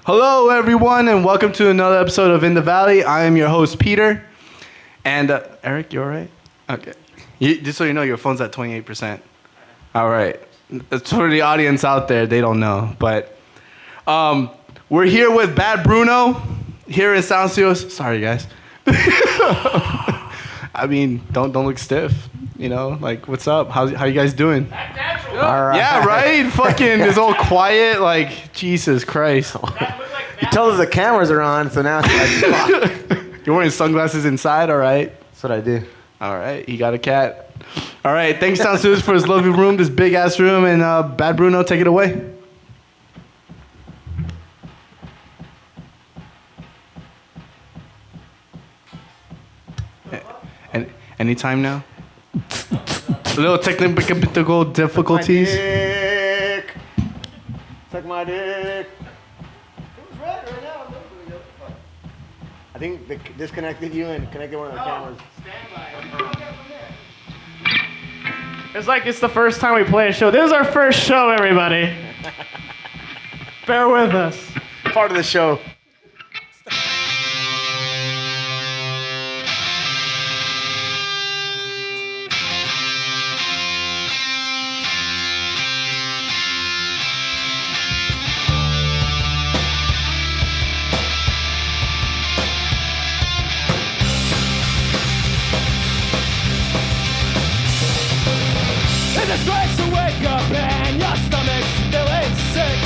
Hello, everyone, and welcome to another episode of Inthevalley. I am your host, Peter. And Eric, you all right? Okay. Just so you know, your phone's at 28%. All right. It's for the audience out there. They don't know. But we're here with Bad Bruno here in Sound Studios. Sorry, guys. I mean, don't look stiff. You know, like, what's up? How you guys doing? That's natural. All right. Yeah, right? Fucking is all quiet. Like, Jesus Christ. You told us the cameras are on, so now it's like, fuck. You're wearing sunglasses inside, all right? That's what I do. All right, he got a cat. All right, thanks, Sound Studios, for his lovely room, this big-ass room. And Bad Bruno, take it away. And anytime now? A little technical difficulties. Dick. Suck my dick. I think they disconnected you and connected one of the cameras. It's like it's the first time we play a show. This is our first show, everybody. Bear with us. Part of the show. It's nice to wake up and your stomach's feeling sick.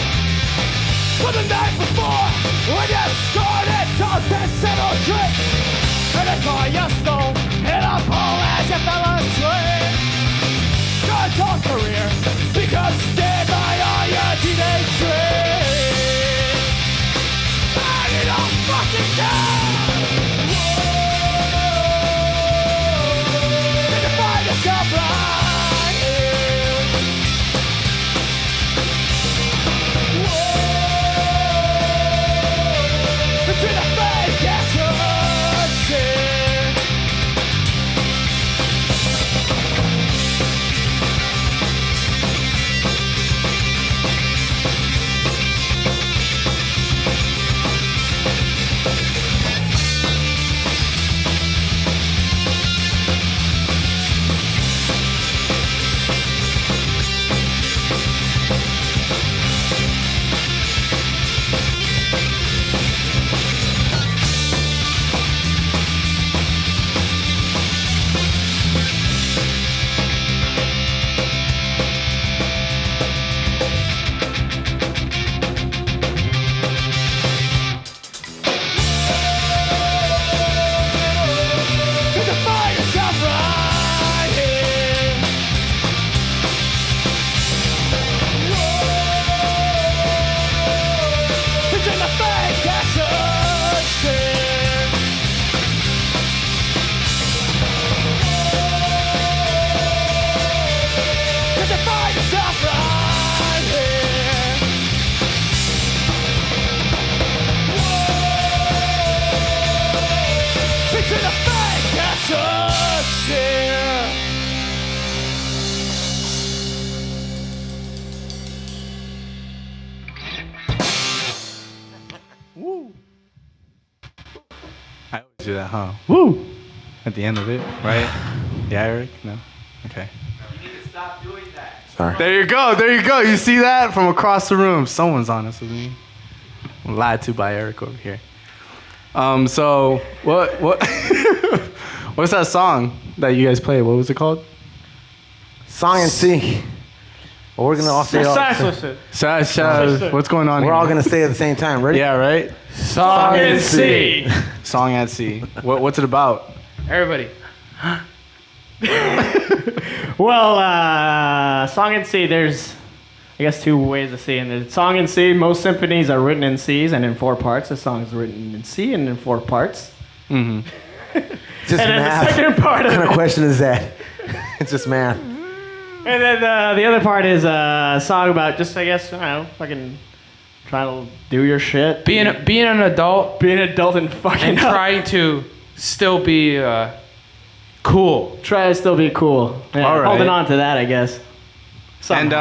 But the night before, when you started talking settle tricks, and the car you stole hit a pole as you fell asleep. Your adult career becomes dead by all your teenage dreams. And you don't fucking care. Did you find yourself right? Between the fake and Woo. I always do that, huh? Woo! At the end of it, right? Yeah, Eric? No? Okay. Sorry. There you go. You see that? From across the room. Someone's honest with me. I'm lied to by Eric over here. So, what what's that song that you guys played? What was it called? Song and C. Well, we're gonna all say What's going on we're here? all gonna say at the same time. Ready? Yeah, right? Song and C. Song at sea. What's it about? Everybody. Well, Song and C, there's, I guess, two ways of seeing it. Song and C, most symphonies are written in C's and in 4 parts. The song is written in C and in 4 parts. Mm-hmm. Just And then math. the second part What of kind of it, question is that? It's just math. and then the other part is a song about just, I guess, I don't know, fucking trying to do your shit. Being an adult Being an adult and fucking and up. trying to still be cool. Try to still be cool. Yeah, All right. holding on to that, I guess. And,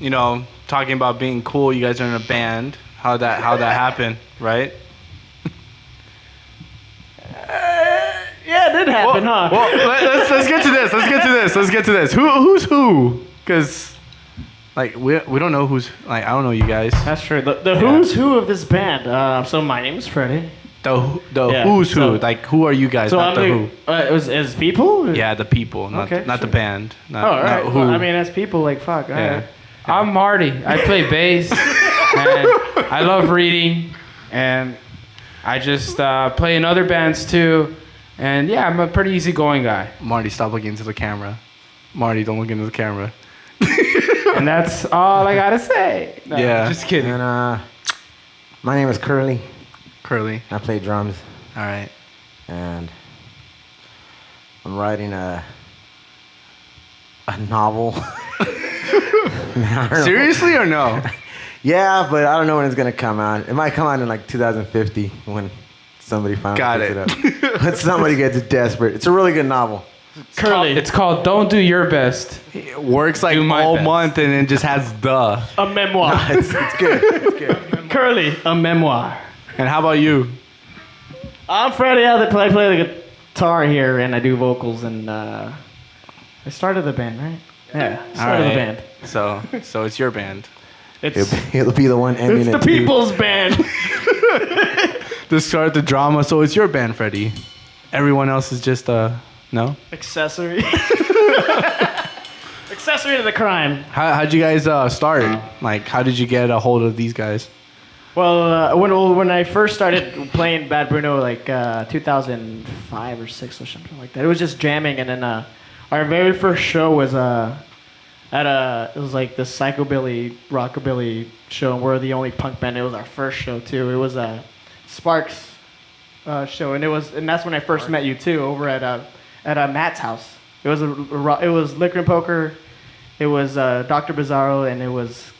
you know, talking about being cool, you guys are in a band. how that happened, right? Yeah, it did happen, huh? Well, let's get to this. Let's get to this. Who's who? Because like we don't know who's like I don't know you guys. That's true. The who's who of this band. So my name's Freddie. The Yeah, who's who? so- Like who are you guys? So not I'm the who. as people? Yeah, the people, not Okay, not the sure. band. Not, Oh, all right. not who. Well, I mean, as people, like, fuck. all yeah. right. I'm Marty. I play bass, and I love reading, and I just play in other bands too. And yeah, I'm a pretty easygoing guy. Marty, stop looking into the camera. Marty, don't look into the camera. And that's all I gotta say. No, Yeah. just kidding. And my name is Curly. Curly. I play drums, All right. and I'm writing a novel. I don't know. Seriously or no? Yeah, but I don't know when it's gonna come out. It might come out in like 2050 when somebody finally Got picks it. up. When somebody gets desperate. It's a really good novel. Curly. It's called Don't Do Your Best. It works like Do my all best. month and then just has the. A memoir. It's good. It's good. Curly, a memoir. And how about you? I'm Freddie. I play the guitar here, and I do vocals, and I started the band, right? Yeah, I started the band. So it's your band. It's It'll be the one ending the in two. people's band. To start the drama, so it's your band, Freddie. Everyone else is just no. Accessory. Accessory to the crime. How'd you guys start? Like, how did you get a hold of these guys? Well, when I first started playing Bad Bruno, like 2005 or 6 or something like that, it was just jamming, and then our very first show was it was like the psychobilly rockabilly show, and we're the only punk band. It was our first show too. It was a Sparks show, and that's when I first met you too, over at Matt's house. It was Liquor and Poker, it was Dr. Bizarro, and it was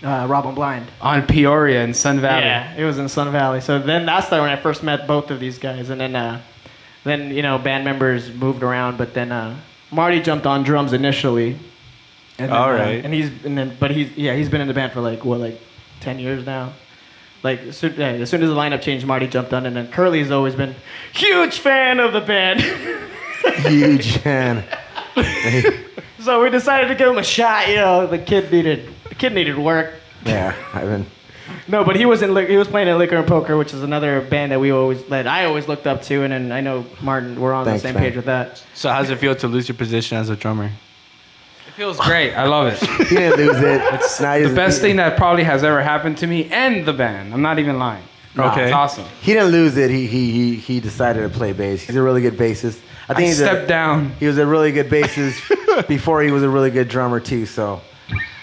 Robin Blind. On Peoria in Sun Valley. Yeah, it was in Sun Valley. So then that's when I first met both of these guys, and then you know band members moved around, but then Marty jumped on drums initially. And then, All right. He's been in the band for like 10 years now. Like as soon as the lineup changed, Marty jumped on, and then Curly's always been huge fan of the band. Huge fan. So we decided to give him a shot. You know, the kid needed work. Yeah, I've been. No, but he was playing in Liquor and Poker, which is another band that I always looked up to, and then I know Martin, we're on Thanks, the same man. page with that. So how's it feel to lose your position as a drummer? It feels great. I love it. He didn't lose it. It's The best thing that probably has ever happened to me and the band. I'm not even lying. Okay. It's awesome. He didn't lose it. He decided to play bass. He's a really good bassist. I think I stepped down. He was a really good bassist before he was a really good drummer too. So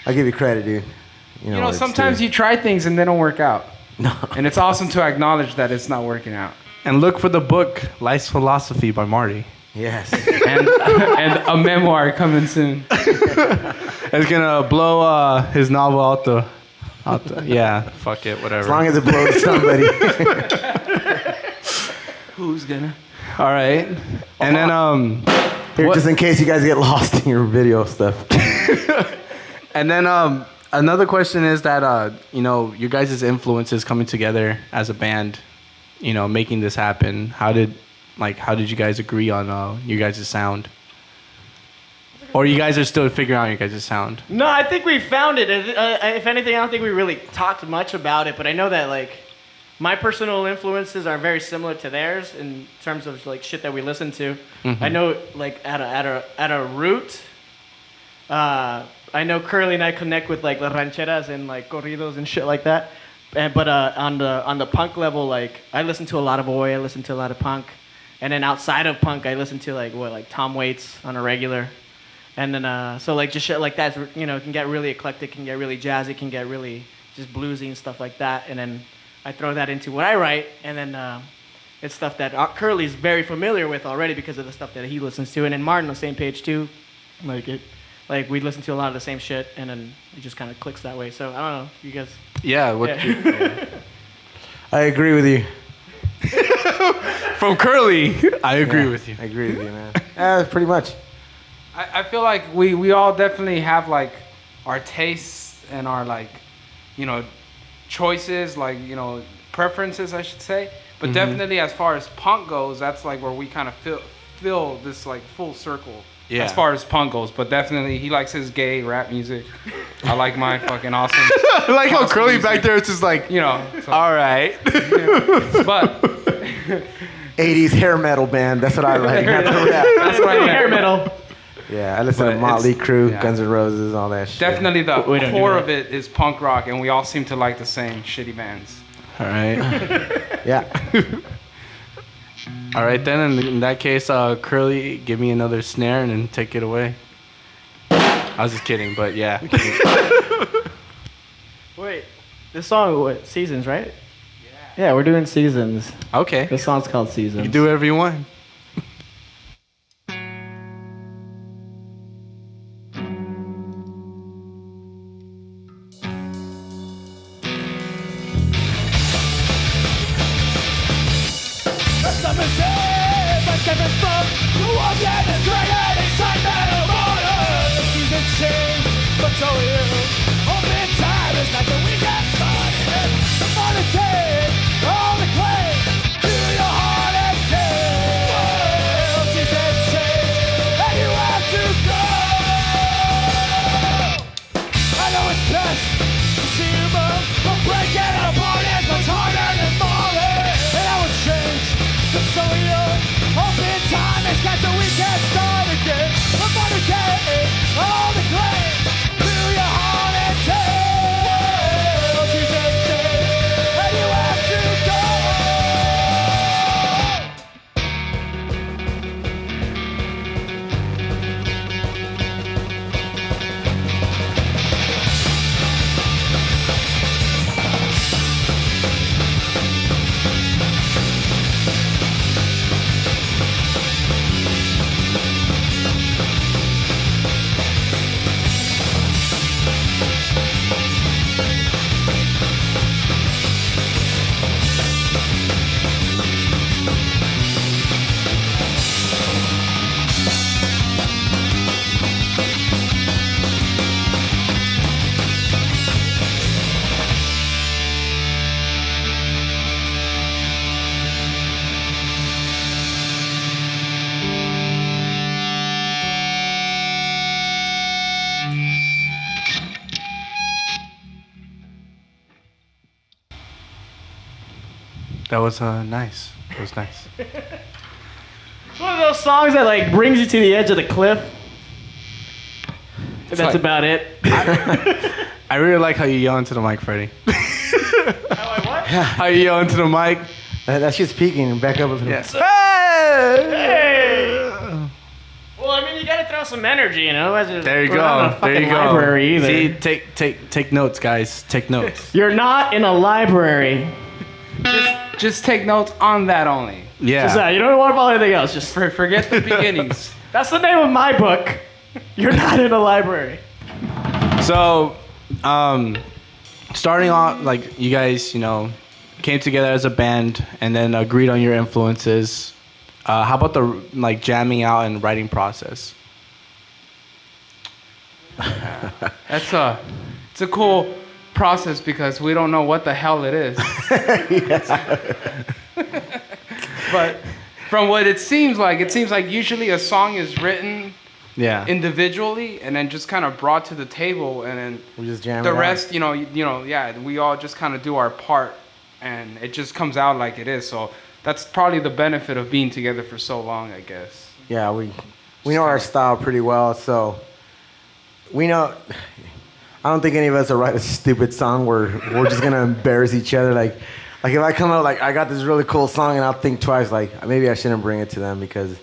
I'll give you credit, dude. You know, sometimes you try things and they don't work out. No. And it's awesome to acknowledge that it's not working out. And look for the book Life's Philosophy by Marty. Yes. And a memoir coming soon. It's gonna blow his novel out the. Yeah, fuck it, whatever. As long as it blows somebody. Who's gonna? All right, and then Here, What- just in case you guys get lost in your video stuff. and then another question is that you know your guys' influences coming together as a band, you know, making this happen. How did you guys agree on you guys' sound? Or you guys are still figuring out your guys' sound? No, I think we found it. If anything, I don't think we really talked much about it, but I know that like my personal influences are very similar to theirs in terms of like shit that we listen to. I know like at a root, I know Curly and I connect with like the rancheras and like corridos and shit like that. But on the punk level, like I listen to a lot of Oi, I listen to a lot of punk, and then outside of punk, I listen to like Tom Waits on a regular. And then, so like just shit like that, you know, can get really eclectic, can get really jazzy, can get really just bluesy and stuff like that. And then I throw that into what I write, and then it's stuff that Curly's very familiar with already because of the stuff that he listens to. And then Martin on the same page too, like we listen to a lot of the same shit, and then it just kind of clicks that way. So I don't know, you guys. Yeah. I agree with you. From Curly, I agree with you. I agree with you, man. Pretty much. I feel like we all definitely have like our tastes and our like, you know, choices, like, preferences, I should say. But definitely as far as punk goes, that's like where we kind of feel this like full circle. Yeah. As far as punk goes, but definitely he likes his gay rap music. I like my fucking awesome. I like how house Curly music. back there is just like, So, all right. but 80s hair metal band. That's what I like. Not the rap. that's what I meant. Hair metal. Yeah, I listen But to Motley it's- Crue, yeah. Guns N' Roses, all that shit. Definitely the We don't do core that. of it is punk rock, and we all seem to like the same shitty bands. All right. Yeah. All right, then. In that case, Curly, give me another snare and then take it away. I was just kidding, but yeah. Wait, this song, what, Seasons, right? Yeah, we're doing Seasons. Okay. This song's called Seasons. You can do whatever you want. The summer's in, but different from the ones that have created excitement of order. The season changed, but so you. Open time is like the weekend started. The morning day, all the claim to your heart and soul. Season changed, and you have to go. I know it's best to see you move, but breaking apart is much harder than falling. And I would change, just so you open time is got so we can start again. The modern day, all the claim to your heart and soul. Season change, and you have to go. That was nice. It was nice. It's one of those songs that like brings you to the edge of the cliff. And that's like- about it. I really like how you yell into the mic, Freddie. How you yell into the mic. That shit's peaking. Back up a little. Yeah. Hey! Well, I mean, you gotta throw some energy, you know. There you we're not in a go. There you fucking go. library either. See, take notes, guys. Take notes. You're not in a library. Just take notes on that only. Yeah. Just that. You don't want to follow anything else. Just Forget the beginnings. that's the name of my book. You're not in a library. So, starting off, like you guys, came together as a band and then agreed on your influences. How about the like jamming out and writing process? It's a cool process because we don't know what the hell it is. But from what it seems like usually a song is written Yeah. individually and then just kind of brought to the table, and then We just jam the it out. rest, we all just kind of do our part, and it just comes out like it is. So that's probably the benefit of being together for so long, I guess. Yeah, we know our style pretty well, so we know. I don't think any of us will write a stupid song where we're just gonna embarrass each other. Like if I come out like I got this really cool song and I'll think twice, like maybe I shouldn't bring it to them because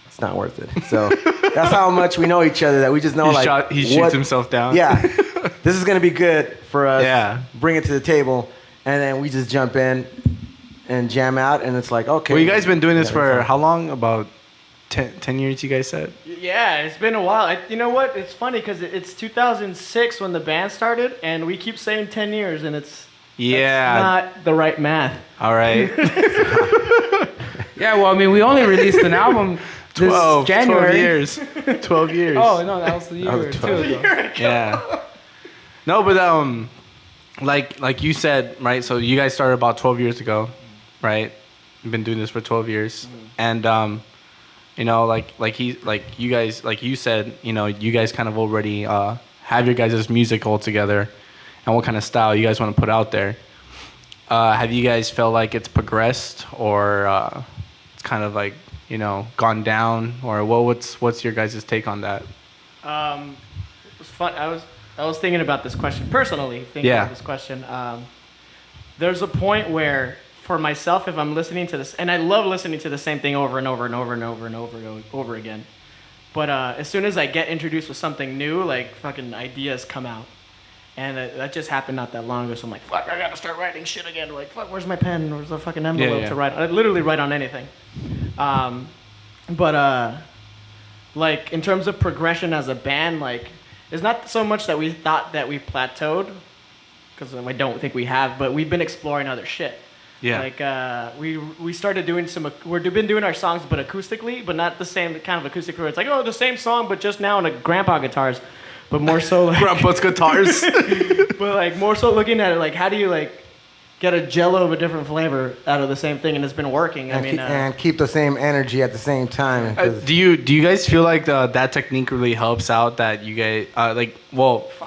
it's not worth it. So that's how much we know each other, that we just know He shoots himself down. Yeah, this is gonna be good for us. Yeah. Bring it to the table, and then we just jump in and jam out, and it's like okay. Well, you guys been doing this Yeah, for fun. how long? About 10 years, you guys said? Yeah, it's been a while. You know what? It's funny because it's 2006 when the band started, and we keep saying 10 years, and it's Yeah. not the right math. All right. Yeah, well, I mean, we only released an album this 12 January. 12 years. 12 years. Oh no, that was the year was or 12 two ago. Yeah. No, but like you said, right? So you guys started about 12 years ago, right? You've been doing this for 12 years, and you know, like you said, you know, you guys kind of already have your guys' music all together, and what kind of style you guys want to put out there. Have you guys felt like it's progressed, or it's kind of like, you know, gone down, or what's your guys' take on that? It was fun. I was thinking about this question personally. About this question. There's a point where, for myself, if I'm listening to this, and I love listening to the same thing over and over and over and over and over again. But as soon as I get introduced with something new, like fucking ideas come out. And that just happened not that long ago. So I'm like, fuck, I gotta start writing shit again. Like, fuck, where's my pen? Where's the fucking envelope to write? I literally write on anything. Like, in terms of progression as a band, like, it's not so much that we thought that we plateaued, because I don't think we have, but we've been exploring other shit. Yeah. Like, we started doing we've been doing our songs, but acoustically, but not the same kind of acoustic where it's like, oh, the same song, but just now on a grandpa guitars, but more so like... Grandpa's guitars. But, like, more so looking at it, like, how do you, like, get a jello of a different flavor out of the same thing, and it's been working. And keep the same energy at the same time. Do you guys feel like that technique really helps out? That you guys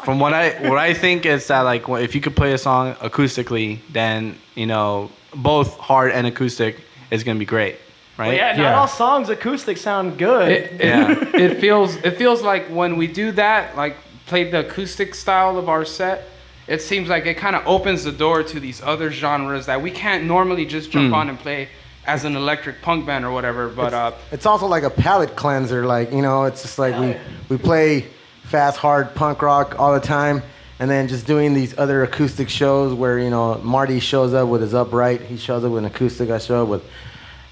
from what I think is that, like, if you could play a song acoustically, then, you know, both hard and acoustic is gonna be great, right? Well, yeah, not all songs acoustic sound good. It feels like when we do that, like play the acoustic style of our set, it seems like it kind of opens the door to these other genres that we can't normally just jump on and play as an electric punk band or whatever. But it's also like a palate cleanser. Like, you know, it's just like we play fast, hard punk rock all the time, and then just doing these other acoustic shows where, you know, Marty shows up with his upright, he shows up with an acoustic, I show up with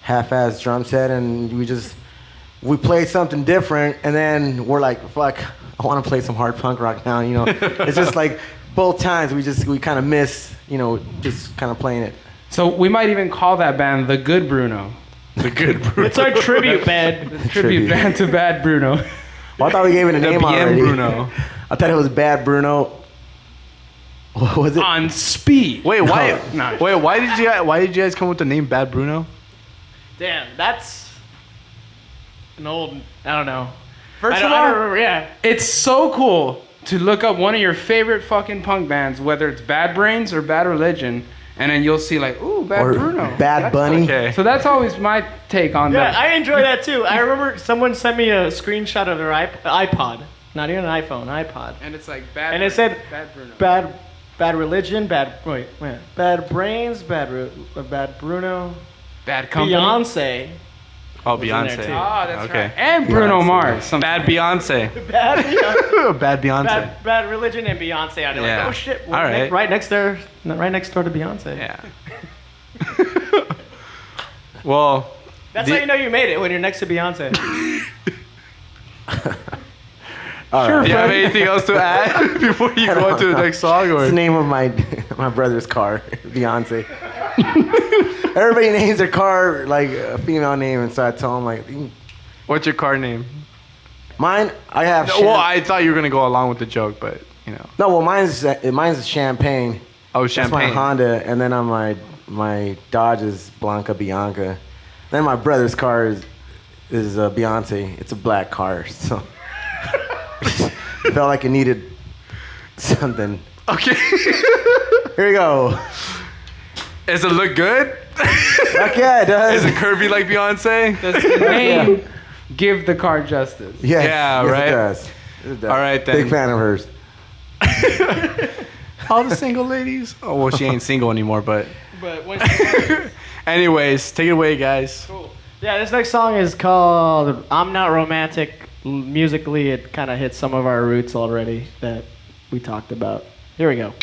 half-ass drum set, and we play something different, and then we're like, fuck, I want to play some hard punk rock now, you know. It's just like both times we kind of miss, you know, just kind of playing it. So we might even call that band the Good Bruno. The Good Bruno. It's our tribute band. Tribute band to Bad Bruno. Well, I thought we gave it a name already. Bruno. I thought it was Bad Bruno. What was it? On speed. Wait, why? No. Wait, why did you guys come with the name Bad Bruno? Damn, that's an old. I don't know. First of I all, don't remember, yeah. it's so cool to look up one of your favorite fucking punk bands, whether it's Bad Brains or Bad Religion, and then you'll see like, ooh, Bad Or Bruno. Bad Bunny. Okay. So that's always my take on Yeah, that. I enjoy that too. I remember someone sent me a screenshot of their iPod. Not even an iPhone, iPod. And it's like Bad And it said Bad Bruno. Bad Religion, Bad Brains, Bad Bruno, Bad Company. Beyonce. Oh, in there, Beyonce. too. Oh, that's Okay. right. And Bruno Beyonce. Mars. Bad Beyonce. Bad Beyonce. Bad Beyonce. Bad Religion and Beyonce. I'd be Yeah. like, oh shit, All right. right next door to Beyonce. Yeah. Well, That's how you know you made it, when you're next to Beyonce. All right. you have anything else to add before you go into the next song? Or? It's the name of my brother's car, Beyonce. Everybody names their car like a female name, and so I tell them like, What's your car name? mine. I have. Well, I thought you were gonna go along with the joke, but you know. No, well, mine's Champagne. Oh, That's Champagne. my Honda, and then on my Dodge is Blanca Bianca. Then my brother's car is Beyonce. It's a black car, so it felt like it needed something. Okay. Here we go. Does it look good? Heck yeah, it does. Is it curvy like Beyonce? Does the name give the car justice? Yes, Yeah, yes, right? It does. It does. All right, then. Big fan of hers. All the single ladies? Oh, well, she ain't single anymore, but. But when Anyways, take it away, guys. Cool. Yeah, this next song is called I'm Not Romantic. Musically, it kind of hits some of our roots already that we talked about. Here we go.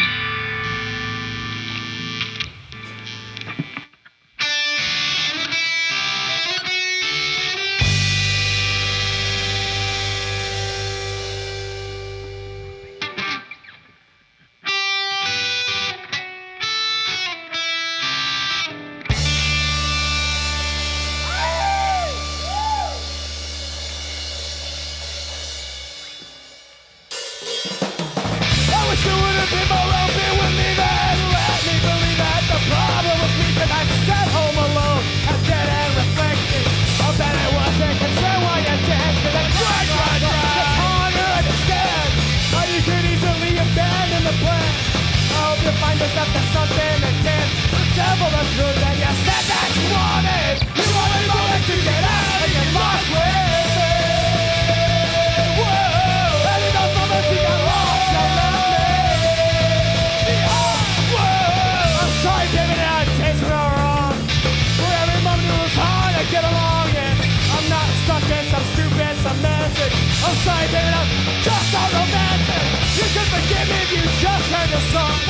I wish you would have been more open. remembers that there's something that can't devil the truth that you said that you wanted. You wanted a moment to get out and get lost with it. Whoa, and in those moments you got lost and left me. Whoa, I'm sorry, David, I tasted all wrong. For every moment it was hard to get along, and I'm not stuck in some stupid semantic. I'm sorry, David, I'm just not romantic. You could forgive me if you just heard the song.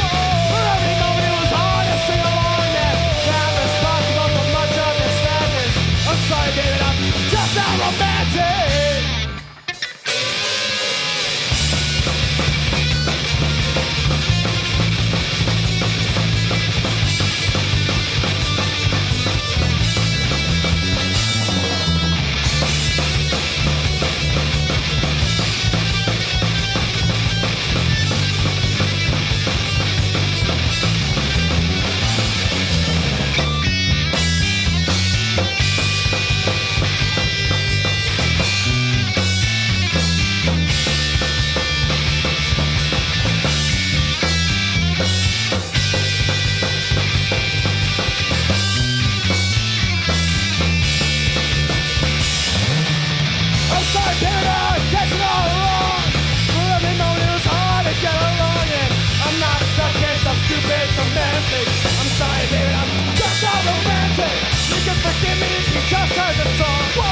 For every moment it was hard to sing along, and I'm responsible for much of this sadness. I'm sorry, David, I'm just not romantic. I'm sorry, David, I'm just not romantic. You can forgive me if you just heard the song. Whoa,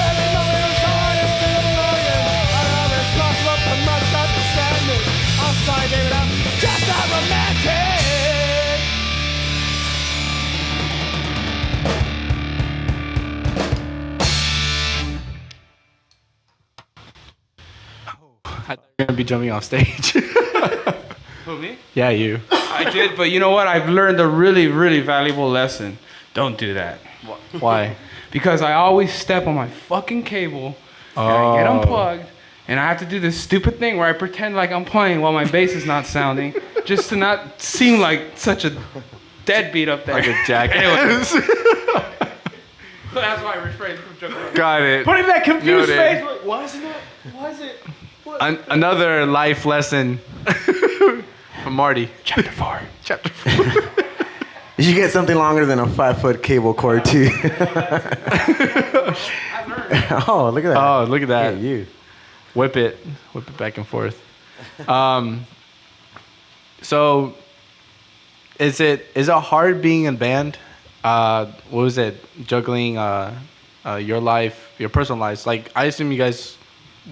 every moment it was hard to sing along, and I'm responsible for much of the sadness. I'm sorry, David, I'm just not romantic. I thought you were gonna be jumping off stage. Who, me? Yeah, you. I did, but you know what? I've learned a really, really valuable lesson. Don't do that. Why? Because I always step on my fucking cable, and I get unplugged, and I have to do this stupid thing where I pretend like I'm playing while my bass is not sounding, just to not seem like such a deadbeat up there. Like a jackass. Anyway. That's why I refrained from jumping around. Got it. Putting that confused Noted. face. Like, why isn't it? Why is it? What? Another life lesson from Marty. Chapter 4. Chapter 4. You should get something longer than a 5-foot cable cord too. I learned. Oh, look at that. Oh, look at that. Yeah, you. Whip it back and forth. So, is it hard being in band? What was it? Juggling your life, your personal lives. Like, I assume you guys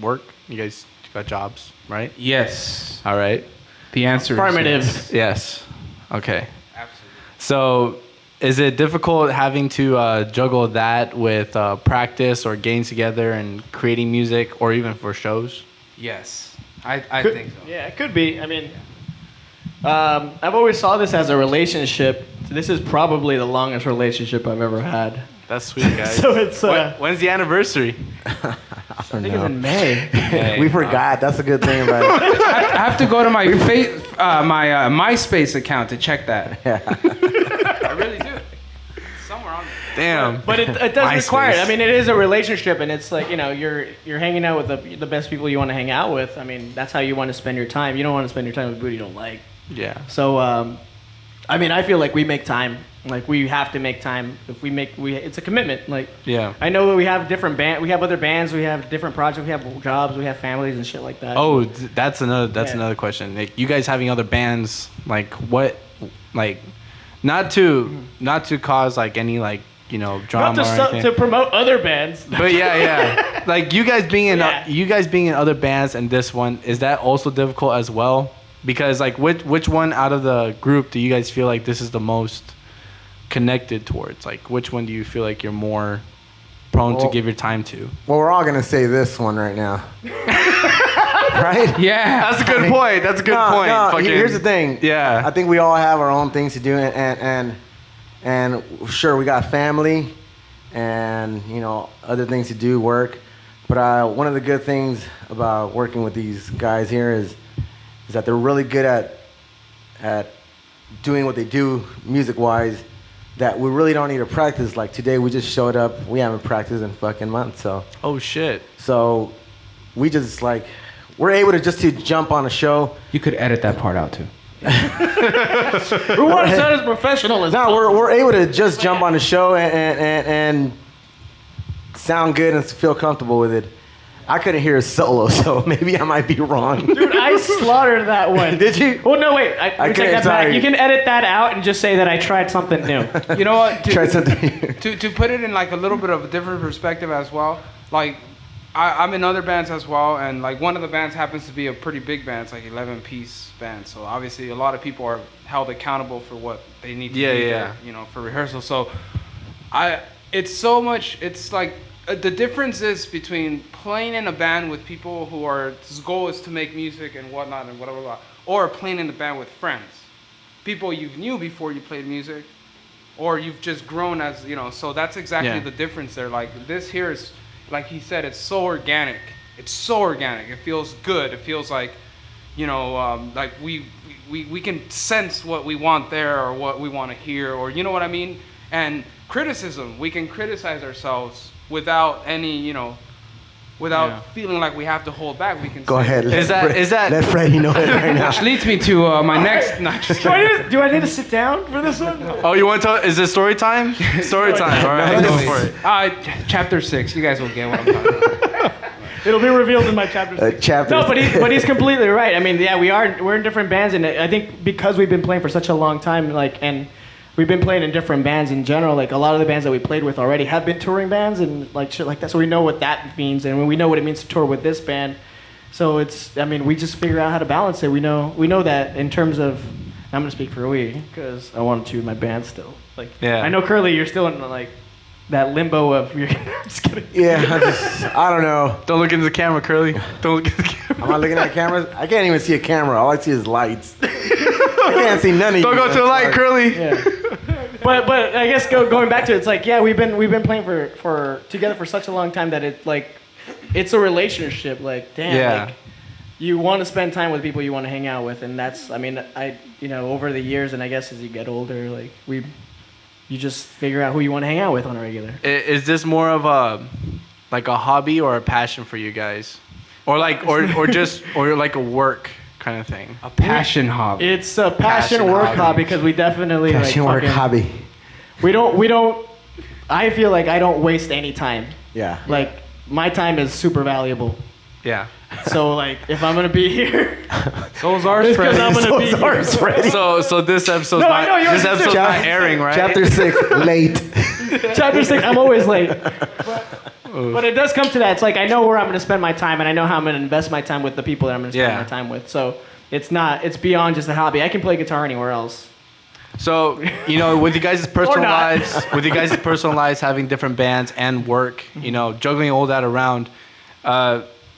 work. You guys got jobs, right? Yes. All right. The answer Affirmative. is Yes. Okay. absolutely. So, is it difficult having to juggle that with practice or getting together and creating music, or even for shows? Yes. I Could- think so. Yeah, it could be. I mean, I've always saw this as a relationship. This is probably the longest relationship I've ever had. That's sweet, guys. So it's When's the anniversary? I think it's in May. We forgot. That's a good thing about it. I have to go to my MySpace account to check that. I really do. It's somewhere on there. Damn. But it does MySpace. require it. I mean, it is a relationship, and it's like, you know, you're hanging out with the best people you want to hang out with. I mean, that's how you want to spend your time. You don't want to spend your time with people you don't like. Yeah. So, I mean, I feel like we make time. Like, we have to make time. If it's a commitment. Like, Yeah. I know that we have we have other bands, we have different projects, we have jobs, we have families and shit like that. Oh, that's another Yeah. another question. Like, you guys having other bands, like what, like, not to cause like any like, you know, drama Not or to, anything. to promote other bands. But yeah. Like, you guys being in other bands and this one, is that also difficult as well? Because like, which one out of the group do you guys feel like this is the most connected towards? Like, which one do you feel like you're more prone to give your time to? Well, we're all gonna say this one right now, right? Yeah. That's a good point. That's a good point. No, Fucking- here's the thing. Yeah. I think we all have our own things to do, and sure, we got family, and you know, other things to do, work. But one of the good things about working with these guys here is that they're really good at doing what they do music-wise. That we really don't need to practice. Like today, we just showed up. We haven't practiced in fucking months, so. Oh shit. So we just like, we're able to just to jump on a show. You could edit that part out too. We want to sound as professional as No, we're able to just jump on the show and sound good and feel comfortable with it. I couldn't hear a solo, so maybe I might be wrong. Dude, I slaughtered that one. Did you? Well, no, wait. I take couldn't- that sorry. back. You can edit that out and just say that I tried something new. You know what? Try something. To put it in like a little bit of a different perspective as well, like I'm in other bands as well, and like one of the bands happens to be a pretty big band. It's like 11-piece band, so obviously a lot of people are held accountable for what they need to be there, you know, for rehearsal. So it's so much. It's like the difference is between playing in a band with people whose goal is to make music and whatnot and whatever, blah, or playing in a band with friends, people you knew before you played music, or you've just grown as, you know. So that's exactly the difference there. Like this here is, like he said, it's so organic. It's so organic. It feels good. It feels like, you know, like we can sense what we want there or what we want to hear, or you know what I mean. And criticism, we can criticize ourselves without any, you know, without feeling like we have to hold back. We can Go ahead. Is that Let Freddie know it right now. Which leads me to my next. Not just Do I need to sit down for this one? Oh, you want to tell? Is it story time? Story time. All right, go for it. Chapter 6. You guys will get what I'm talking about. It'll be revealed in my chapter. Chapter. No, but he's completely right. I mean, yeah, we're in different bands, and I think because we've been playing for such a long time, like, and we've been playing in different bands in general. Like a lot of the bands that we played with already have been touring bands and like shit like that. So we know what that means, and we know what it means to tour with this band. So I mean, we just figure out how to balance it. We know that in terms of, I'm gonna speak for we, because I want to choose my band still. Like, I know Curly, you're still in like that limbo of you're just kidding. Yeah, I don't know. Don't look into the camera, Curly. Don't look at the camera. Am I looking at cameras? I can't even see a camera. All I see is lights. I can't see none of you. Don't go to the light, Curly. Yeah. But I guess going back to it, it's like, yeah, we've been playing for together for such a long time that it's a relationship. Like, damn, like, you want to spend time with people you want to hang out with, and that's, I mean, over the years, and I guess as you get older, like you just figure out who you want to hang out with on a regular. Is this more of a hobby or a passion for you guys, or like like a work kind of thing? A passion hobby. It's a passion work hobby because we definitely passion work hobby. We don't. I feel like I don't waste any time. Yeah. Like my time is super valuable. Yeah. So like if I'm gonna be here, so's ours, Freddie. I'm gonna be here. So this episode's not airing, right? Chapter 6, late. Chapter 6, I'm always late. But it does come to that. It's like I know where I'm going to spend my time, and I know how I'm going to invest my time with the people that I'm going to spend my time with. So it's beyond just a hobby. I can play guitar anywhere else. So, with you guys' personal lives, having different bands and work, juggling all that around,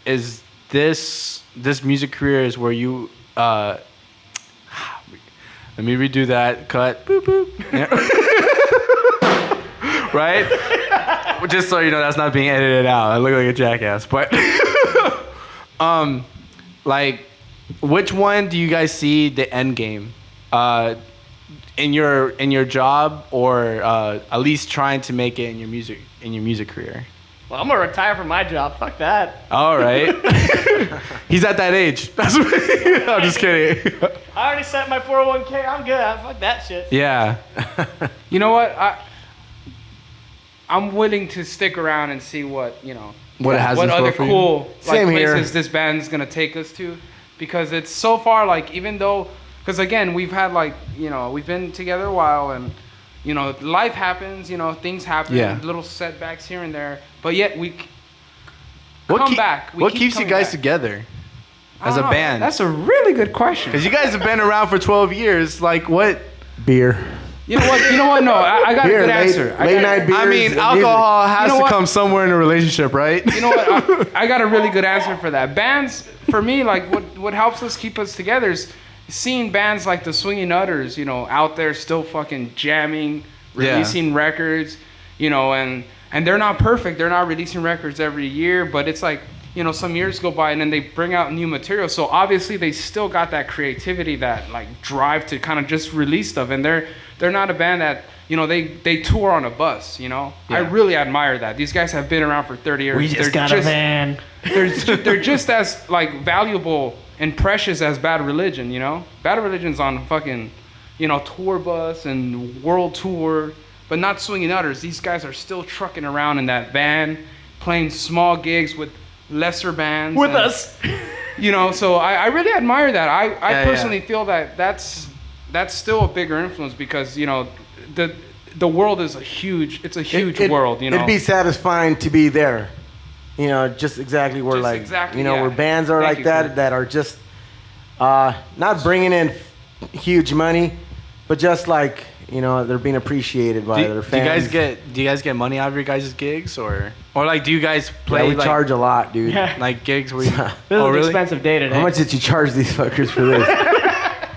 is this music career is where you let me redo that. Cut. Boop boop. Yeah. Right? Just so you know, that's not being edited out. I look like a jackass. But, like, which one do you guys see the end game? In your job, or at least trying to make it in your music career? Well, I'm gonna retire from my job. Fuck that. All right. He's at that age. That's what, I'm just kidding. I already set my 401k. I'm good. Fuck that shit. Yeah. You know what? I'm willing to stick around and see what what it has what in store other for you. cool Same here. places this band's gonna take us to, because it's so far, like, even though, because again, we've had we've been together a while, and life happens, things happen, little setbacks here and there, but yet we come back. What keeps you guys together as a band? That's a really good question. Because you guys have been around for 12 years. Like, what? Beer. You know what? No, I got Beer, a good answer. Late night beers. I mean, alcohol has to come somewhere in a relationship, right? You know what? I got a really good answer for that. Bands, for me, like what helps us keep us together is seeing bands like the Swinging Utters, out there still fucking jamming, releasing records, and they're not perfect. They're not releasing records every year, but it's like, some years go by and then they bring out new material. So obviously they still got that creativity, that like drive to kind of just release stuff. And they're not a band that, they tour on a bus, I really admire that. These guys have been around for 30 years. We just got a van. They're just as like valuable and precious as Bad Religion, you know? Bad Religion's on fucking, you know, tour bus and world tour, but not Swinging Utters. These guys are still trucking around in that van, playing small gigs with lesser bands. With us. You know, so I really admire that. I personally feel that that's still a bigger influence because, you know, the world is a huge world, you know. It'd be satisfying to be there. You know, just exactly where where bands are like that are just not bringing in huge money, but just like, you know, they're being appreciated by their fans. Do you guys get money out of your guys' gigs or like do you guys play? Yeah, we like, charge a lot, dude. Yeah. like gigs where you. This is an expensive day today. How much did you charge these fuckers for this?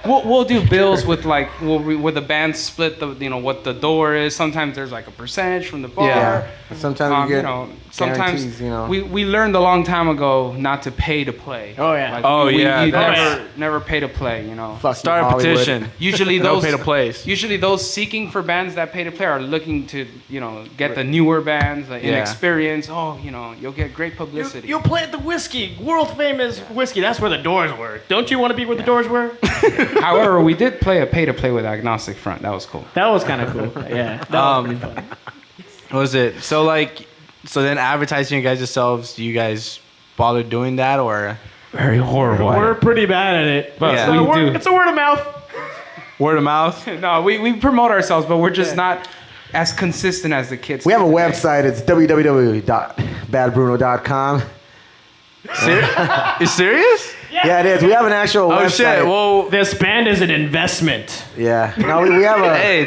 We'll do bills with like where the band split the, you know, what the door is. Sometimes there's like a percentage from the bar. Yeah. Sometimes we get sometimes you know. we learned a long time ago not to pay to play. Oh, yeah. Like, never pay to play, you know. Fucking Start a Hollywood. petition. Usually No those pay to plays. Usually those seeking for bands that pay to play are looking to, you know, get the newer bands, the inexperienced. Oh, you know, you'll get great publicity. You'll play at the Whiskey, world famous Whiskey. That's where the Doors were. Don't you want to be where the Doors were? However, we did play a pay to play with Agnostic Front. That was cool. That was kind of cool. Yeah. That was pretty fun. What was it? So then advertising you guys yourselves, do you guys bother doing that or? Very horrible. We're pretty bad at it. But Yeah. we do. It's a word of mouth. Word of mouth? No, we promote ourselves, but we're just not as consistent as the kids. We have a website. It's www.badbruno.com. You serious? Yeah, it is. We have an actual Oh website. shit! Well, This band is an investment. Yeah. No, we have a. hey,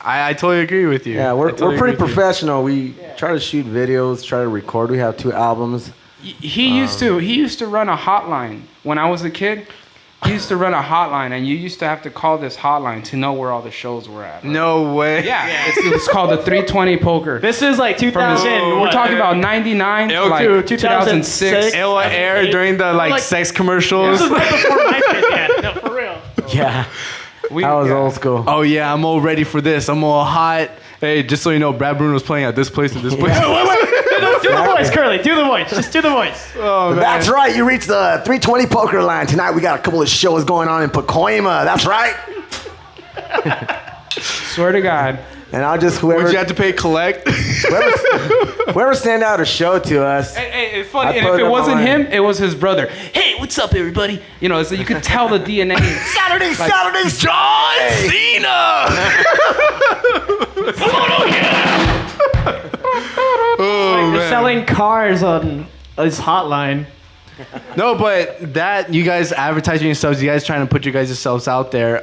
I totally agree with you. Yeah, we're I totally pretty agree with you. professional. We try to shoot videos, try to record. We have 2 albums. He used to run a hotline when I was a kid. He used to run a hotline, and you used to have to call this hotline to know where all the shows were at. No way. Yeah, it's called the 320 poker. This is like 2000. We're talking about 99 to like 2006. It will air during the like sex commercials. This is right before MySpace. Yeah, no, for real. Yeah. That was old school. Oh yeah, I'm all ready for this. I'm all hot. Hey, just so you know, Brad Bruno's playing at this place and this place. Wait. Do the voice, Curly. Do the voice. Just do the voice. Oh, man. That's right. You reached the 320 poker line. Tonight we got a couple of shows going on in Pacoima. That's right. Swear to God. And I'll just Would you have to pay collect? whoever send out a show to us. Hey, it's funny. I And put if it it wasn't online. him, it was his brother. Hey, what's up, everybody? You know, so you could tell the DNA. Saturday, John Cena! Oh, They're man. selling cars on this hotline. No, but that you guys advertising yourselves, you guys trying to put you guys yourselves out there.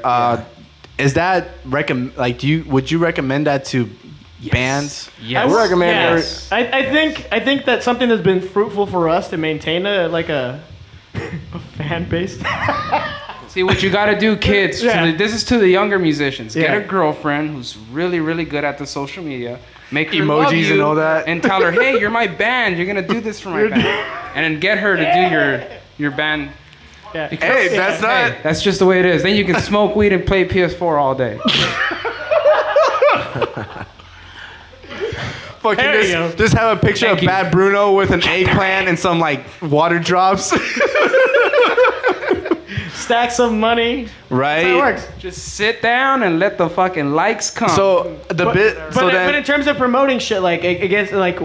Is that would you recommend that to bands? Yes. I recommend Yes. I think that's something that's been fruitful for us to maintain a fan base. See, what you got to do, kids, Yeah. this is to the younger musicians. Yeah. Get a girlfriend who's really, really good at the social media. Make her Emojis love you and all that. And tell her, hey, you're my band. You're going to do this for my band. And then get her to do your band. Yeah. Hey, that's not. Hey, that's just the way it is. Then you can smoke weed and play PS4 all day. Fucking There you go. just have a picture Thank of you. Bad Bruno with an eggplant and some like water drops. Stack some money. Right? That's how it works. Just sit down and let the fucking likes come. So the bit. So But then. in terms of promoting shit, like I guess, like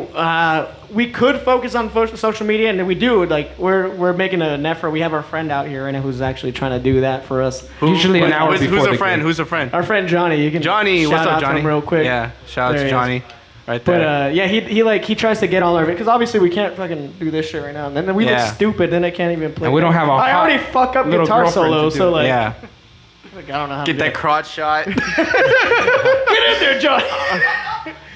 we could focus on social media, and we do. Like we're making an effort. We have our friend out here right now who's actually trying to do that for us. usually an hour Who's before a the friend? gig. Who's a friend? Our friend Johnny. You can Johnny. shout What's out up, Johnny? to him real quick. Yeah. Shout out There to he Johnny. Right there. But yeah, he tries to get all of it because obviously we can't fucking do this shit right now. And then we Yeah. look stupid. Then I can't even play. And we don't have a I hot already fuck up little guitar girlfriend solo, to do so it. like Yeah. I don't know how to Get do that it. crotch shot. Get in there, Johnny.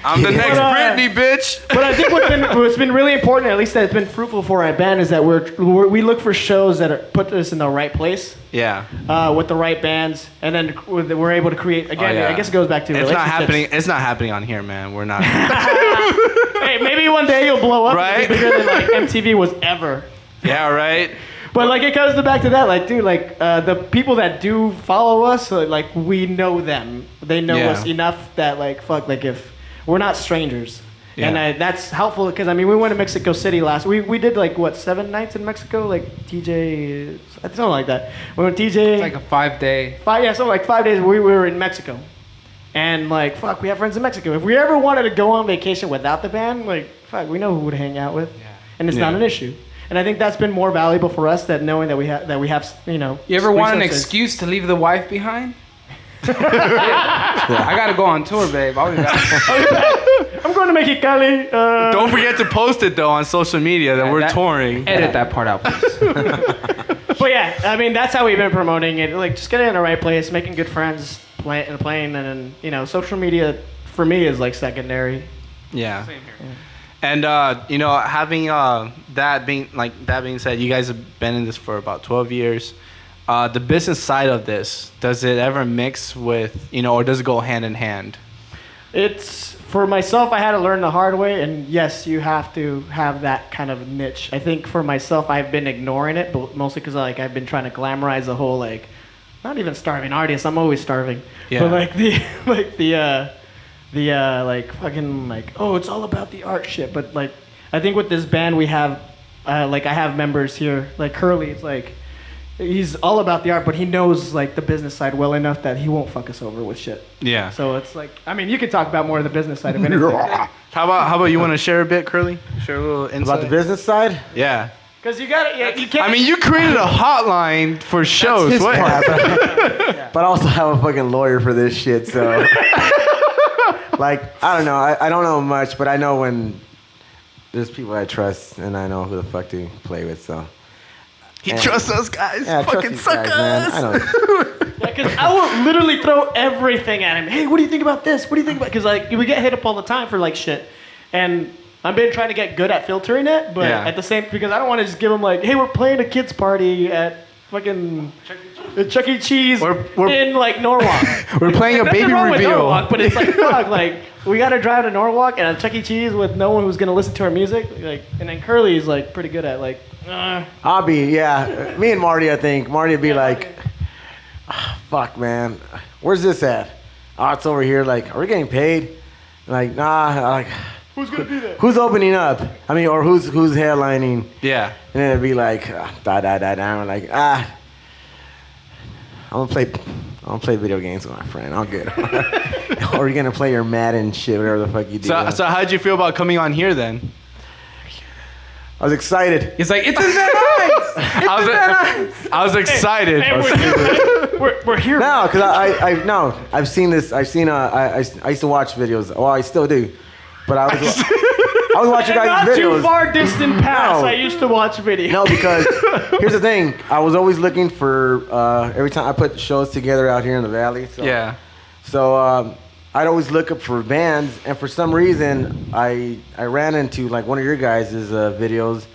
I'm the next But, Britney, bitch. But I think what's been really important, at least that's been fruitful for our band, is that we look for shows that put us in the right place Yeah. with the right bands, and then we're able to create. Again, yeah. I guess it goes back to It's not relationships. happening. It's not happening on here, man. We're not. Hey, maybe one day you'll blow up and be Right? bigger than like MTV was ever. Yeah. Right. But like it comes back to that, like dude, like the people that do follow us, like we know them. They know Yeah. us enough that like fuck, like if we're not strangers. Yeah. And that's helpful because I mean we went to Mexico City last. We did like what 7 nights in Mexico, like TJ, something like that. We went TJ. It's like a 5-day. Something like 5 days. We were in Mexico, and like fuck, we have friends in Mexico. If we ever wanted to go on vacation without the band, like fuck, we know who would hang out with, and it's not an issue. And I think that's been more valuable for us that knowing that we have you know. You ever want an resources. excuse to leave the wife behind? I gotta go on tour, babe. I'll be back. I'm going to Mexicali. Don't forget to post it though on social media that we're touring. Edit that part out, please. But yeah, I mean that's how we've been promoting it. Like just getting in the right place, making good friends, playing, and then you know social media for me is like secondary. Yeah. Same here. Yeah. And you know, having that being said, you guys have been in this for about 12 years. The business side of this, does it ever mix with, you know, or does it go hand in hand? It's for myself. I had to learn the hard way, and yes, you have to have that kind of niche. I think for myself, I've been ignoring it, but mostly because like I've been trying to glamorize the whole like, not even starving artist. I'm always starving. Yeah. But like the like fucking like oh it's all about the art shit. But like I think with this band we have like I have members here like Curly. It's like he's all about the art, but he knows like the business side well enough that he won't fuck us over with shit. Yeah. So it's like, I mean, you can talk about more of the business side of anything. How about you want to share a bit, Curly? Share a little insight About the business side? Yeah. Because you got it. You can't. I mean, you created a hotline for shows. His What? part, but I also have a fucking lawyer for this shit, so. Like, I don't know. I don't know much, but I know when there's people I trust, and I know who the fuck to play with, so. He trusts us guys. Yeah, Fucking trust suck these guys, man. us. I know. Because I will literally throw everything at him. Hey, what do you think about this? What do you think about? Because like we get hit up all the time for like shit, and I've been trying to get good at filtering it, but Yeah. at the same because I don't want to just give him like, hey, we're playing a kids party at fucking Chuck E. Cheese in like Norwalk. We're playing a Nothing baby wrong with reveal. Norwalk, but it's like fuck, like we gotta drive to Norwalk and a Chuck E. Cheese with no one who's gonna listen to our music, like, and then Curly's like pretty good at like. I'll be, yeah. Me and Marty, I think. Marty would be like, fuck, man. Where's this at? Oh, it's over here. Like, are we getting paid? Like, nah. Like, Who's gonna do that? who's opening up? I mean, or who's headlining? Yeah. And then it'd be like, We're like, I'm gonna play video games with my friend. I'm good. Or you're gonna play your Madden shit, whatever the fuck you do. So how'd you feel about coming on here then? I was excited. He's like, it's in Van Nuys. I was excited. We're here. No, because I've seen this. I used to watch videos. Well, I still do, but I was watching guys' Not videos. too far distant past. No. I used to watch videos. No, because here's the thing. I was always looking for every time I put shows together out here in the valley. So, Yeah. So I'd always look up for bands, and for some reason I ran into like one of your guys' videos,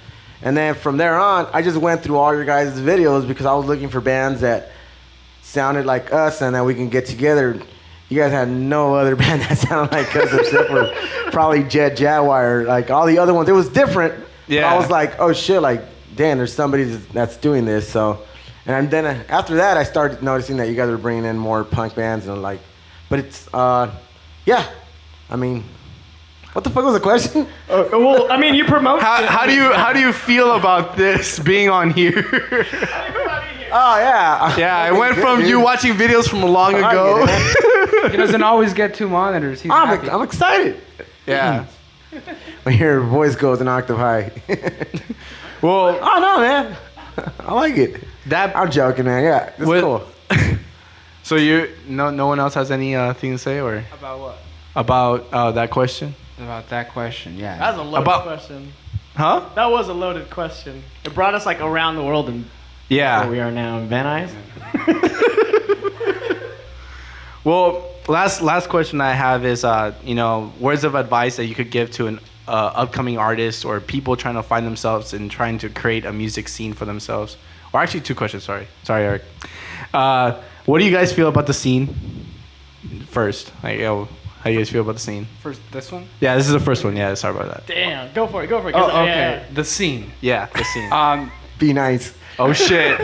and then from there on I just went through all your guys' videos because I was looking for bands that sounded like us and that we can get together. You guys had no other band that sounded like us except for probably Jet Jaguar. Like all the other ones, it was different. Yeah. I was like, oh shit, like damn, there's somebody that's doing this. So, and then after that, I started noticing that you guys were bringing in more punk bands and like, but it's yeah. I mean, what the fuck was the question? Well, I mean, you promote. How do you feel about this being on here? Oh yeah. Yeah, I Okay, went good, from dude. you watching videos from long I ago. get it. He doesn't always get 2 monitors. He's happy. I'm excited. Yeah. When your voice goes an octave high. Well, Oh no, man. I like it. that I'm joking, man. Yeah, it's What- cool. So no one else has any thing to say or About what? about that question? About that question, yeah. That's a loaded About- question. Huh? That was a loaded question. It brought us like around the world and where Yeah. we are now in Van Nuys. Well, last question I have is words of advice that you could give to an upcoming artist or people trying to find themselves and trying to create a music scene for themselves. Or actually 2 questions. Sorry, Eric. What do you guys feel about the scene? First, like, how do you guys feel about the scene? First, this one? Yeah, this is the first one. Yeah, sorry about that. Damn, go for it. Oh, okay. The scene. Yeah, the scene. Be nice. Oh shit.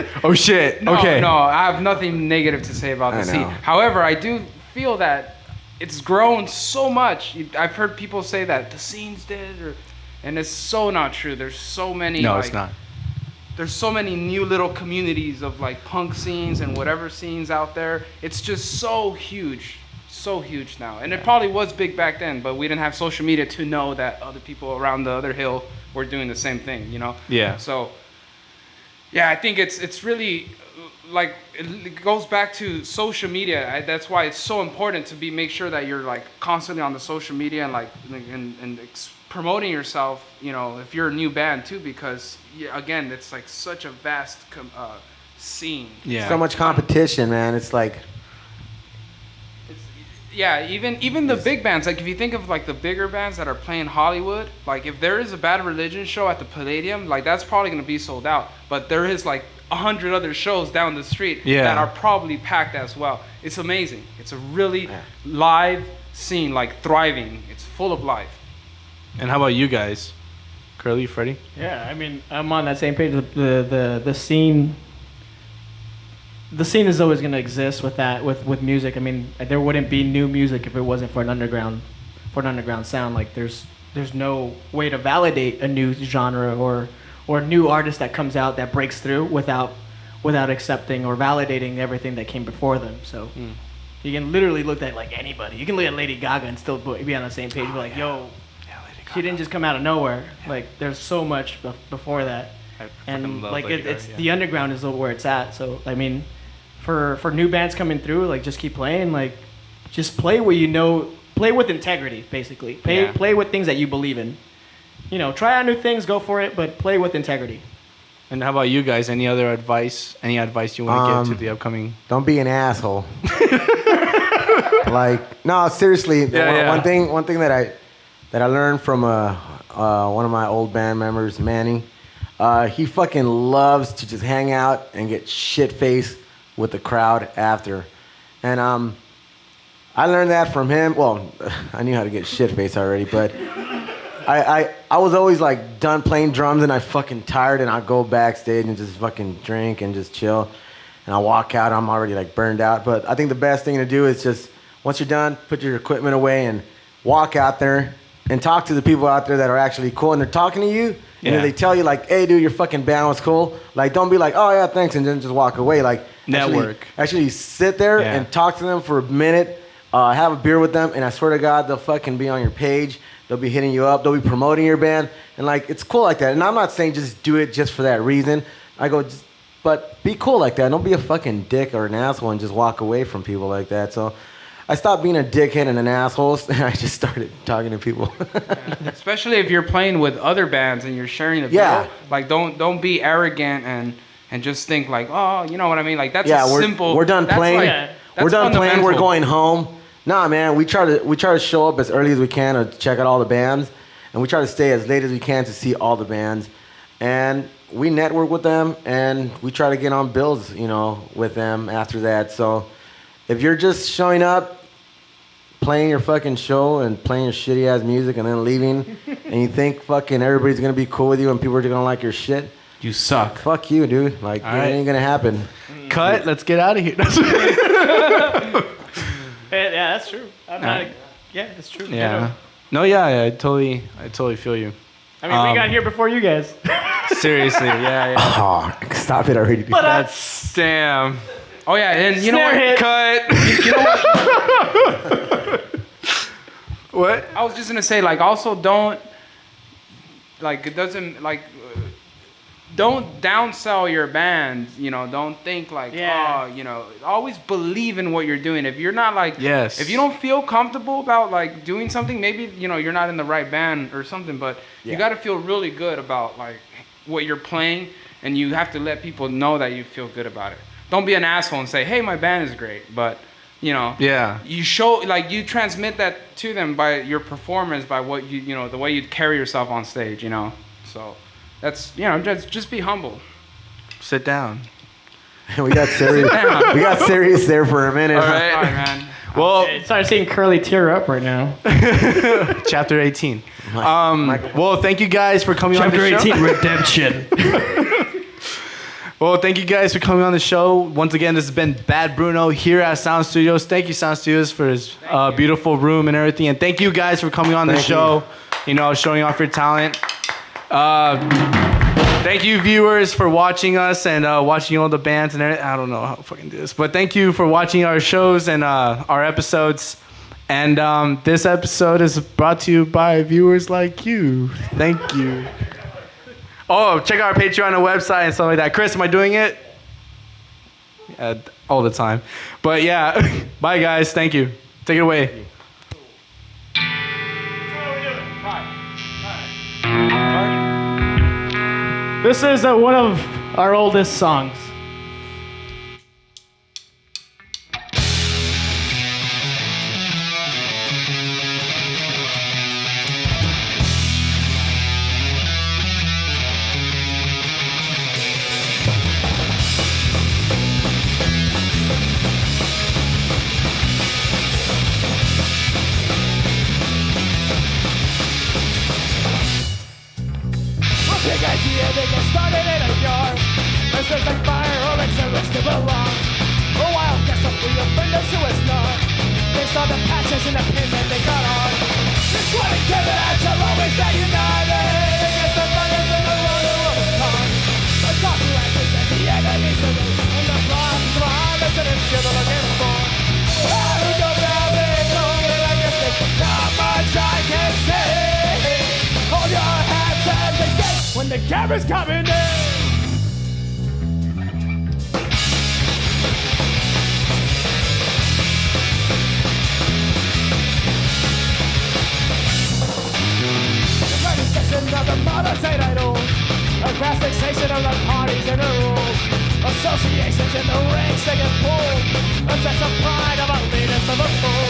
No, Okay. No, I have nothing negative to say about I the scene. know. However, I do feel that it's grown so much. I've heard people say that the scene's dead, and it's so not true. There's so many. No, like, it's not. There's so many new little communities of like punk scenes and whatever scenes out there. It's just so huge now. And it probably was big back then, but we didn't have social media to know that other people around the other hill were doing the same thing, you know? Yeah. So, yeah, I think it's really like it goes back to social media. That's why it's so important to make sure that you're like constantly on the social media and like promoting yourself, you know, if you're a new band too, because again, it's like such a vast scene. Yeah. So much competition, man. It's like, yeah, even the big bands, like if you think of like the bigger bands that are playing Hollywood, like if there is a Bad Religion show at the Palladium, like that's probably gonna be sold out. But there is like 100 other shows down the street that are probably packed as well. It's amazing. It's a really live scene, like thriving. It's full of life. And how about you guys? Curly, Freddie? Yeah, I mean, I'm on that same page. The scene. The scene is always going to exist with that, with music. I mean, there wouldn't be new music if it wasn't for an underground sound. Like there's no way to validate a new genre or a new artist that comes out that breaks through without accepting or validating everything that came before them. So you can literally look at like anybody. You can look at Lady Gaga and still be on the same page. Be like, yo. She didn't just come out of nowhere. Like there's so much before that, and like it's the underground is where it's at. So I mean, for new bands coming through, like just keep playing. Like just play what you know. Play with integrity, basically. Play with things that you believe in. You know, try out new things, go for it, but play with integrity. And how about you guys? Any other advice? Any advice you want to give to the upcoming? Don't be an asshole. Like no, seriously. One thing that I learned from one of my old band members, Manny. He fucking loves to just hang out and get shit-faced with the crowd after. And I learned that from him. Well, I knew how to get shit-faced already, but I was always like done playing drums and I fucking tired and I'd go backstage and just fucking drink and just chill. And I walk out, I'm already like burned out. But I think the best thing to do is just, once you're done, put your equipment away and walk out there and talk to the people out there that are actually cool and they're talking to you. And if they tell you like, hey dude, your fucking band was cool, like don't be like, oh yeah, thanks, and then just walk away. Like network. Actually sit there and talk to them for a minute, have a beer with them, and I swear to God, they'll fucking be on your page. They'll be hitting you up. They'll be promoting your band. And like, it's cool like that. And I'm not saying just do it just for that reason. I go, but be cool like that. Don't be a fucking dick or an asshole and just walk away from people like that. So I stopped being a dickhead and an asshole, and I just started talking to people. Especially if you're playing with other bands and you're sharing the bill. Like, don't be arrogant and just think like, oh, you know what I mean? Like that's simple. We're done playing. We're done playing. We're going home. Nah, man. We try to show up as early as we can to check out all the bands, and we try to stay as late as we can to see all the bands, and we network with them, and we try to get on bills, you know, with them after that. So. If you're just showing up, playing your fucking show and playing your shitty ass music and then leaving, and you think fucking everybody's gonna be cool with you and people are gonna like your shit, you suck. Fuck you, dude. Like, it ain't gonna happen. Cut. Let's get out of here. Yeah, that's true. It's true. Yeah. No, yeah, I totally feel you. I mean, we got here before you guys. Seriously, yeah. Oh, stop it already, dude. But That's damn. Oh yeah, and you know what? Hit. Cut. You know what? What? I was just gonna say, like, also don't, like, it doesn't, like, don't downsell your band. You know, don't think like, oh, you know, always believe in what you're doing. If you're not like, if you don't feel comfortable about like doing something, maybe you know you're not in the right band or something. But you got to feel really good about like what you're playing, and you have to let people know that you feel good about it. Don't be an asshole and say, hey, my band is great, but, you know, you show, like, you transmit that to them by your performance, by what you know, the way you carry yourself on stage, you know. So that's, you know, just be humble. Sit down. We got serious. We got serious there for a minute. All right, man. Well, I started seeing Curly tear up right now. Chapter 18. Well, thank you guys for coming on the show. Chapter 18, Redemption. Well, thank you guys for coming on the show. Once again, this has been Bad Bruno here at Sound Studios. Thank you, Sound Studios, for his beautiful room and everything. And thank you guys for coming on the show, showing off your talent. Thank you, viewers, for watching us and watching all the bands and everything. I don't know how to fucking do this. But thank you for watching our shows and our episodes. And this episode is brought to you by viewers like you. Thank you. Oh, check out our Patreon and website and stuff like that. Chris, am I doing it? All the time. But yeah, bye guys. Thank you. Take it away. This is one of our oldest songs. Big idea, they get started in a yard. This is like fire or exhibits to belong. A wild guess up for your friend who is not. They saw the patches in the pin that they got on. This one and Kevin I shall always stay united against the fires in the road of Rubicon. The copyright is at the enemies of it. And the blood thrive as it is still looking for. I don't know now, they told me like this. There's not much I can say. Hold your hands at the gate when the camera's coming in. The manifestation of the monotate idol. A class fixation of the parties and the rules. Associations in the ranks they get pulled. A sense of pride of a leaders of a fool.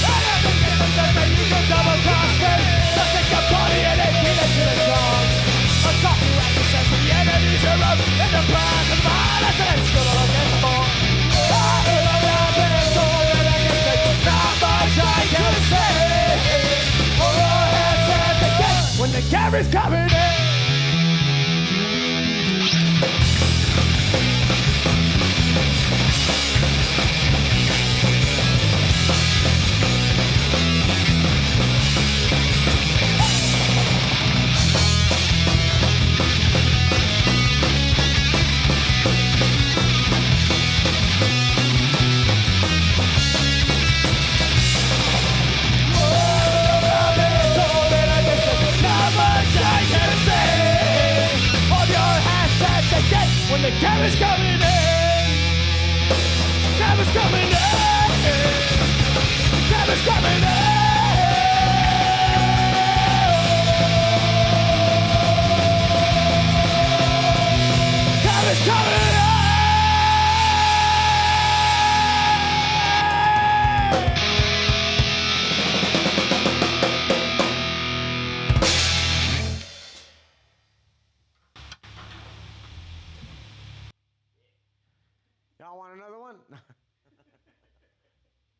And everything that says that you can double cross them. Just take your body and they keep it to the dog. A copyright that says the enemies are up in the plans of violence and it's still looking for. I don't know been told that I can say not much I can say. Hold your hands at the gate when the camera's coming in. When the camera's coming in, camera's coming in, camera's coming in, camera's coming in. Y'all want another one?